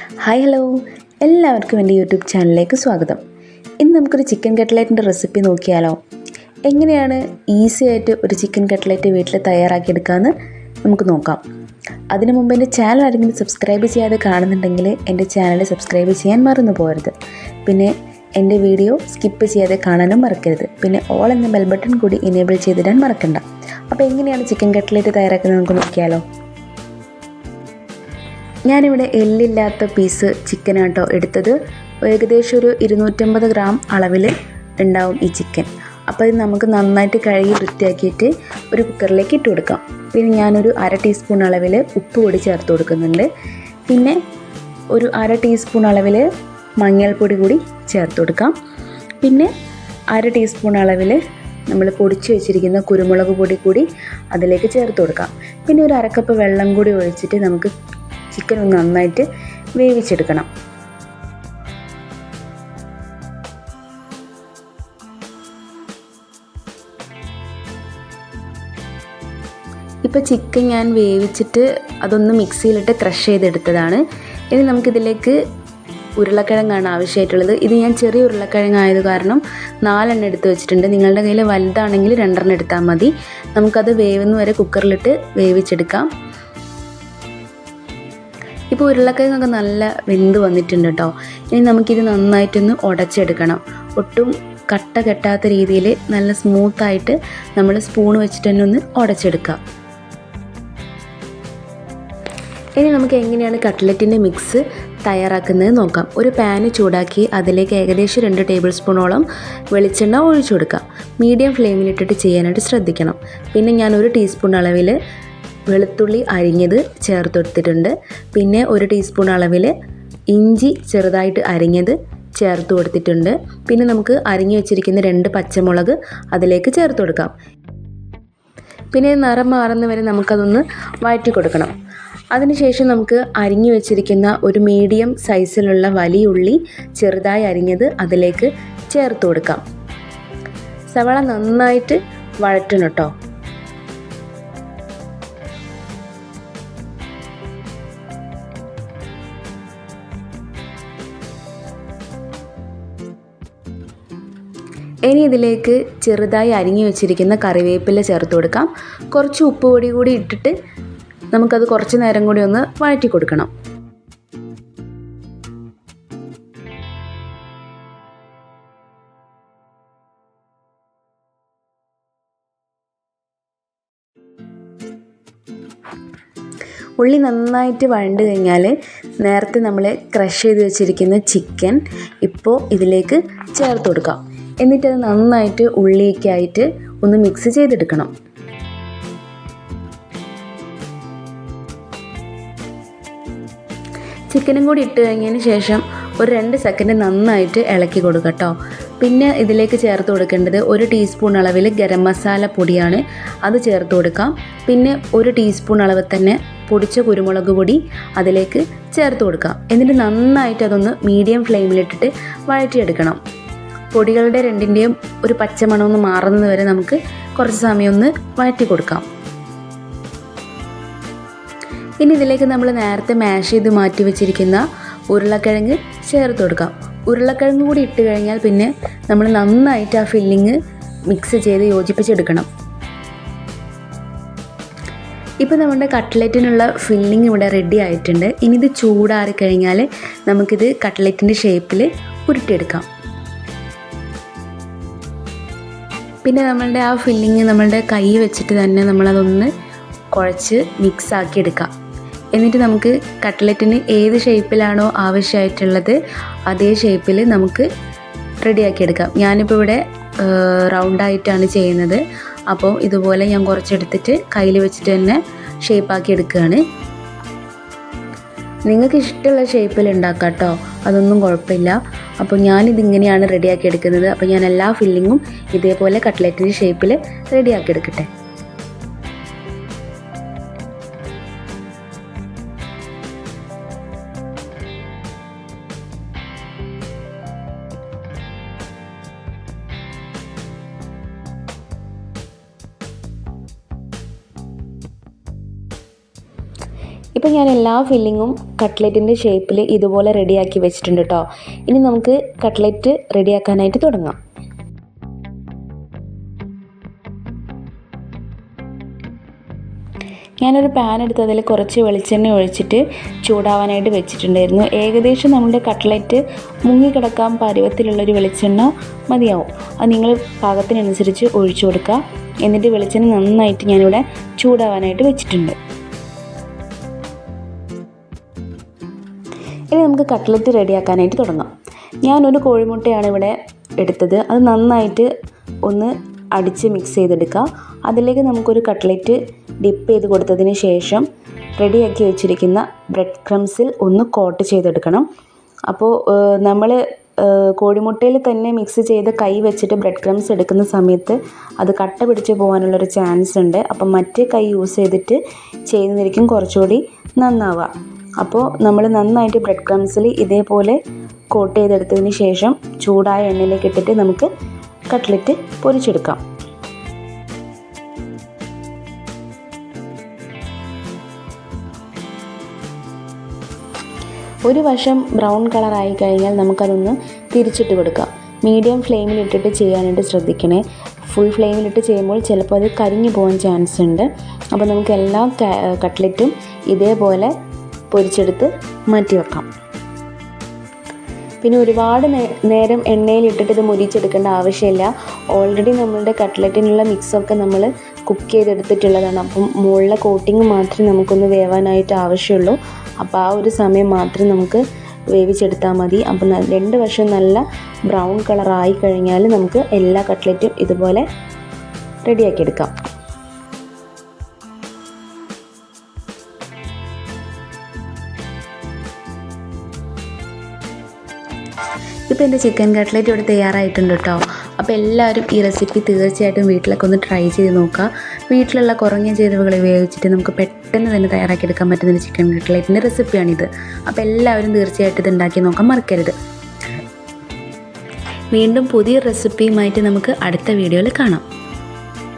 Hi hello, എല്ലാവർക്കും എൻ്റെ YouTube ചാനലിലേക്ക് സ്വാഗതം. ഇന്ന് നമുക്കൊരു ചിക്കൻ കട്ട്ലേറ്റിൻ്റെ റെസിപ്പി നോക്കിയാലോ? എങ്ങനെയാണ് ഈസി ആയിട്ട് ഒരു ചിക്കൻ കട്ട്ലേറ്റ് വീട്ടിൽ തയ്യാറാക്കിയെടുക്കാമെന്ന് നമുക്ക് നോക്കാം. അതിനു മുമ്പ് എൻ്റെ ചാനൽ ആരെങ്കിലും സബ്സ്ക്രൈബ് ചെയ്യാതെ കാണുന്നുണ്ടെങ്കിൽ എൻ്റെ ചാനൽ സബ്സ്ക്രൈബ് ചെയ്യാൻ മറന്നു പോകരുത്. പിന്നെ എൻ്റെ വീഡിയോ സ്കിപ്പ് ചെയ്യാതെ കാണാനും മറക്കരുത്. പിന്നെ ഓൾ എന്ന ബെൽ ബട്ടൺ കൂടി എനേബിൾ ചെയ്തിടാൻ മറക്കണ്ട. അപ്പോൾ എങ്ങനെയാണ് ചിക്കൻ കട്ട്ലേറ്റ് തയ്യാറാക്കുന്നത് നമുക്ക് നോക്കിയാലോ? ഞാനിവിടെ എല്ലില്ലാത്ത പീസ് ചിക്കനാട്ടോ എടുത്തത്. ഏകദേശം ഒരു 250 ഗ്രാം അളവിൽ ഉണ്ടാവും ഈ ചിക്കൻ. അപ്പോൾ ഇത് നമുക്ക് നന്നായിട്ട് കഴുകി വൃത്തിയാക്കിയിട്ട് ഒരു കുക്കറിലേക്ക് ഇട്ട് കൊടുക്കാം. പിന്നെ ഞാനൊരു 1/2 ടീസ്പൂൺ അളവിൽ ഉപ്പ് പൊടി ചേർത്ത് കൊടുക്കുന്നുണ്ട്. പിന്നെ ഒരു 1/2 ടീസ്പൂൺ അളവിൽ മഞ്ഞൾപ്പൊടി കൂടി ചേർത്ത് കൊടുക്കാം. പിന്നെ 1/2 ടീസ്പൂൺ അളവിൽ നമ്മൾ പൊടിച്ച് വെച്ചിരിക്കുന്ന കുരുമുളക് പൊടി കൂടി അതിലേക്ക് ചേർത്ത് കൊടുക്കാം. പിന്നെ ഒരു 1/2 കപ്പ് വെള്ളം കൂടി ഒഴിച്ചിട്ട് നമുക്ക് ചിക്കൻ ഒന്ന് നന്നായിട്ട് വേവിച്ചെടുക്കണം. ഇപ്പോൾ ചിക്കൻ ഞാൻ വേവിച്ചിട്ട് അതൊന്ന് മിക്സിയിലിട്ട് ക്രഷ് ചെയ്തെടുത്തതാണ്. ഇനി നമുക്കിതിലേക്ക് ഉരുളക്കിഴങ്ങാണ് ആവശ്യമായിട്ടുള്ളത്. ഇത് ഞാൻ ചെറിയ ഉരുളക്കിഴങ്ങായത് കാരണം 4 എടുത്ത് വെച്ചിട്ടുണ്ട്. നിങ്ങളുടെ കയ്യിൽ വലുതാണെങ്കിൽ 2 എടുത്താൽ മതി. നമുക്കത് വേവുന്ന വരെ കുക്കറിലിട്ട് വേവിച്ചെടുക്കാം. ഇപ്പോൾ ഉരുളക്കിഴങ്ങൊക്കെ നല്ല വെന്ത് വന്നിട്ടുണ്ട് കേട്ടോ. ഇനി നമുക്കിത് നന്നായിട്ടൊന്ന് ഉടച്ചെടുക്കണം. ഒട്ടും കട്ട കെട്ടാത്ത രീതിയിൽ നല്ല സ്മൂത്തായിട്ട് നമ്മൾ സ്പൂൺ വെച്ചിട്ട് തന്നെ ഒന്ന് ഉടച്ചെടുക്കാം. ഇനി നമുക്ക് എങ്ങനെയാണ് കട്ട്ലറ്റിൻ്റെ മിക്സ് തയ്യാറാക്കുന്നത് നോക്കാം. ഒരു പാന് ചൂടാക്കി അതിലേക്ക് ഏകദേശം 2 ടേബിൾ സ്പൂണോളം വെളിച്ചെണ്ണ ഒഴിച്ചു കൊടുക്കാം. മീഡിയം ഫ്ലെയിമിലിട്ടിട്ട് ചെയ്യാനായിട്ട് ശ്രദ്ധിക്കണം. പിന്നെ ഞാൻ 1 ടീസ്പൂൺ അളവിൽ വെളുത്തുള്ളി അരിഞ്ഞത് ചേർത്ത് കൊടുത്തിട്ടുണ്ട്. പിന്നെ 1 ടീസ്പൂൺ അളവിൽ ഇഞ്ചി ചെറുതായിട്ട് അരിഞ്ഞത് ചേർത്ത് കൊടുത്തിട്ടുണ്ട്. പിന്നെ നമുക്ക് അരിഞ്ഞു വെച്ചിരിക്കുന്ന 2 പച്ചമുളക് അതിലേക്ക് ചേർത്ത് കൊടുക്കാം. പിന്നെ നിറം മാറുന്ന വരെ നമുക്കതൊന്ന് വഴറ്റി കൊടുക്കണം. അതിനുശേഷം നമുക്ക് അരിഞ്ഞു വെച്ചിരിക്കുന്ന ഒരു മീഡിയം സൈസിലുള്ള വലിയ ഉള്ളി ചെറുതായി അരിഞ്ഞത് അതിലേക്ക് ചേർത്ത് കൊടുക്കാം. സവാള നന്നായിട്ട് വഴറ്റണം കേട്ടോ. ഇനി ഇതിലേക്ക് ചെറുതായി അരിഞ്ഞു വെച്ചിരിക്കുന്ന കറിവേപ്പില ചേർത്ത് കൊടുക്കാം. കുറച്ച് ഉപ്പ് പൊടി കൂടി ഇട്ടിട്ട് നമുക്കത് കുറച്ച് നേരം കൂടി ഒന്ന് വഴറ്റി കൊടുക്കണം. ഉള്ളി നന്നായിട്ട് വഴണ്ട് കഴിഞ്ഞാൽ നേരത്തെ നമ്മൾ ക്രഷ് ചെയ്ത് വെച്ചിരിക്കുന്ന ചിക്കൻ ഇപ്പോൾ ഇതിലേക്ക് ചേർത്ത് കൊടുക്കാം. എന്നിട്ടത് നന്നായിട്ട് ഉള്ളിയൊക്കെ ആയിട്ട് ഒന്ന് മിക്സ് ചെയ്തെടുക്കണം. ചിക്കനും കൂടി ഇട്ട് കഴിഞ്ഞതിന് ശേഷം ഒരു 2 സെക്കൻഡ് നന്നായിട്ട് ഇളക്കി കൊടുക്കുക കേട്ടോ. പിന്നെ ഇതിലേക്ക് ചേർത്ത് കൊടുക്കേണ്ടത് 1 ടീസ്പൂൺ അളവിൽ ഗരം മസാല പൊടിയാണ്. അത് ചേർത്ത് കൊടുക്കാം. പിന്നെ 1 ടീസ്പൂൺ അളവ് തന്നെ പൊടിച്ച കുരുമുളക് പൊടി അതിലേക്ക് ചേർത്ത് കൊടുക്കാം. എന്നിട്ട് നന്നായിട്ട് അതൊന്ന് മീഡിയം ഫ്ലെയിമിലിട്ടിട്ട് വഴറ്റിയെടുക്കണം. പൊടികളുടെ രണ്ടിൻ്റെയും ഒരു പച്ചമണം ഒന്ന് മാറുന്നത് വരെ നമുക്ക് കുറച്ച് സമയം ഒന്ന് വഴറ്റി കൊടുക്കാം. ഇനി ഇതിലേക്ക് നമ്മൾ നേരത്തെ മാഷ് ചെയ്ത് മാറ്റി വെച്ചിരിക്കുന്ന ഉരുളക്കിഴങ്ങ് ചേർത്ത് കൊടുക്കാം. ഉരുളക്കിഴങ്ങ് കൂടി ഇട്ട് കഴിഞ്ഞാൽ പിന്നെ നമ്മൾ നന്നായിട്ട് ആ ഫില്ലിങ് മിക്സ് ചെയ്ത് യോജിപ്പിച്ചെടുക്കണം. ഇപ്പോൾ നമ്മുടെ കട്ട്ലറ്റിനുള്ള ഫില്ലിങ് ഇവിടെ റെഡി ആയിട്ടുണ്ട്. ഇനി ഇത് ചൂടാറി കഴിഞ്ഞാൽ നമുക്കിത് കട്ട്ലറ്റിൻ്റെ ഷേപ്പിൽ ഉരുട്ടിയെടുക്കാം. പിന്നെ നമ്മളുടെ ആ ഫില്ലിങ് നമ്മളുടെ കൈ വെച്ചിട്ട് തന്നെ നമ്മളതൊന്ന് കുഴച്ച് മിക്സാക്കി എടുക്കാം. എന്നിട്ട് നമുക്ക് കട്ട്ലറ്റിന് ഏത് ഷേപ്പിലാണോ ആവശ്യമായിട്ടുള്ളത് അതേ ഷേപ്പിൽ നമുക്ക് റെഡിയാക്കി എടുക്കാം. ഞാനിപ്പോൾ ഇവിടെ റൗണ്ടായിട്ടാണ് ചെയ്യുന്നത്. അപ്പോൾ ഇതുപോലെ ഞാൻ കുറച്ചെടുത്തിട്ട് കയ്യിൽ വെച്ചിട്ട് തന്നെ ഷേപ്പാക്കി എടുക്കുകയാണ്. നിങ്ങൾക്ക് ഇഷ്ടമുള്ള ഷേപ്പിൽ ഉണ്ടാക്കാം കേട്ടോ, അതൊന്നും കുഴപ്പമില്ല. അപ്പോൾ ഞാനിതിങ്ങനെയാണ് റെഡിയാക്കി എടുക്കുന്നത്. അപ്പോൾ ഞാൻ എല്ലാ ഫില്ലിങ്ങും ഇതേപോലെ കട്ട്ലറ്റിൻ്റെ ഷേപ്പിൽ റെഡിയാക്കി എടുക്കട്ടെ. ഇപ്പോൾ ഞാൻ എല്ലാ ഫില്ലിങ്ങും കട്ട്ലറ്റിൻ്റെ ഷേപ്പിൽ ഇതുപോലെ റെഡിയാക്കി വെച്ചിട്ടുണ്ട് കേട്ടോ. ഇനി നമുക്ക് കട്ട്ലറ്റ് റെഡിയാക്കാനായിട്ട് തുടങ്ങാം. ഞാനൊരു പാൻ എടുത്ത് അതിൽ കുറച്ച് വെളിച്ചെണ്ണ ഒഴിച്ചിട്ട് ചൂടാവാനായിട്ട് വെച്ചിട്ടുണ്ടായിരുന്നു. ഏകദേശം നമ്മുടെ കട്ട്ലറ്റ് മുങ്ങിക്കിടക്കാൻ പരുവത്തിലുള്ളൊരു വെളിച്ചെണ്ണ മതിയാവും. അത് നിങ്ങൾ പാകത്തിനനുസരിച്ച് ഒഴിച്ചു കൊടുക്കുക. എന്നിട്ട് വെളിച്ചെണ്ണ നന്നായിട്ട് ഞാനിവിടെ ചൂടാവാനായിട്ട് വെച്ചിട്ടുണ്ട്. ഇനി നമുക്ക് കട്ട്ലറ്റ് റെഡിയാക്കാനായിട്ട് തുടങ്ങാം. ഞാനൊരു കോഴിമുട്ടയാണ് ഇവിടെ എടുത്തത്. അത് നന്നായിട്ട് ഒന്ന് അടിച്ച് മിക്സ് ചെയ്തെടുക്കുക. അതിലേക്ക് നമുക്കൊരു കട്ട്ലറ്റ് ഡിപ്പ് ചെയ്ത് കൊടുത്തതിന് ശേഷം റെഡിയാക്കി വെച്ചിരിക്കുന്ന ബ്രെഡ് ക്രംസിൽ ഒന്ന് കോട്ട് ചെയ്തെടുക്കണം. അപ്പോൾ നമ്മൾ കോഴിമുട്ടയിൽ തന്നെ മിക്സ് ചെയ്ത് കൈ വെച്ചിട്ട് ബ്രെഡ് ക്രംസ് എടുക്കുന്ന സമയത്ത് അത് കട്ട പിടിച്ച് പോകാനുള്ളൊരു ചാൻസ് ഉണ്ട്. അപ്പം മറ്റേ കൈ യൂസ് ചെയ്തിട്ട് ചെയ്യുന്നതായിരിക്കും കുറച്ചുകൂടി നന്നാവുക. അപ്പോൾ നമ്മൾ നന്നായിട്ട് ബ്രെഡ് ക്രംസിൽ ഇതേപോലെ കോട്ട് ചെയ്തെടുത്തതിന് ശേഷം ചൂടായ എണ്ണയിലേക്ക് ഇട്ടിട്ട് നമുക്ക് കട്ട്ലറ്റ് പൊരിച്ചെടുക്കാം. ഒരു വശം ബ്രൗൺ കളറായി കഴിഞ്ഞാൽ നമുക്കതൊന്ന് തിരിച്ചിട്ട് കൊടുക്കാം. മീഡിയം ഫ്ലെയിമിലിട്ടിട്ട് ചെയ്യാനായിട്ട് ശ്രദ്ധിക്കണേ. ഫുൾ ഫ്ലെയിമിലിട്ട് ചെയ്യുമ്പോൾ ചിലപ്പോൾ അത് കരിഞ്ഞു പോകാൻ ചാൻസ് ഉണ്ട്. അപ്പോൾ നമുക്ക് എല്ലാ കട്ട്ലറ്റും ഇതേപോലെ പൊരിച്ചെടുത്ത് മാറ്റി വെക്കാം. പിന്നെ ഒരുപാട് നേരം എണ്ണയിലിട്ടിട്ട് ഇത് മുരിച്ചെടുക്കേണ്ട ആവശ്യമില്ല. ഓൾറെഡി നമ്മളുടെ കട്ട്ലറ്റിനുള്ള മിക്സൊക്കെ നമ്മൾ കുക്ക് ചെയ്തെടുത്തിട്ടുള്ളതാണ്. അപ്പം മുകളിലെ കോട്ടിങ് മാത്രമേ നമുക്കൊന്ന് വേവാനായിട്ട് ആവശ്യമുള്ളൂ. അപ്പോൾ ആ ഒരു സമയം മാത്രം നമുക്ക് വേവിച്ചെടുത്താൽ മതി. അപ്പം രണ്ട് വശം നല്ല ബ്രൗൺ കളറായി കഴിഞ്ഞാൽ നമുക്ക് എല്ലാ കട്ട്ലറ്റും ഇതുപോലെ റെഡിയാക്കിയെടുക്കാം. ഇപ്പോൾ എൻ്റെ ചിക്കൻ കട്ട്ലറ്റ് ഇവിടെ തയ്യാറായിട്ടുണ്ട് കേട്ടോ. അപ്പോൾ എല്ലാവരും ഈ റെസിപ്പി തീർച്ചയായിട്ടും വീട്ടിലൊക്കെ ഒന്ന് ട്രൈ ചെയ്ത് നോക്കുക. വീട്ടിലുള്ള കുറഞ്ഞ ചേരുവകൾ ഉപയോഗിച്ചിട്ട് നമുക്ക് പെട്ടെന്ന് തന്നെ തയ്യാറാക്കിയെടുക്കാൻ പറ്റുന്ന ചിക്കൻ കട്ട്ലറ്റിൻ്റെ റെസിപ്പിയാണിത്. അപ്പോൾ എല്ലാവരും തീർച്ചയായിട്ടും ഇത് ഉണ്ടാക്കി നോക്കാൻ മറക്കരുത്. വീണ്ടും പുതിയ റെസിപ്പിയുമായിട്ട് നമുക്ക് അടുത്ത വീഡിയോയിൽ കാണാം.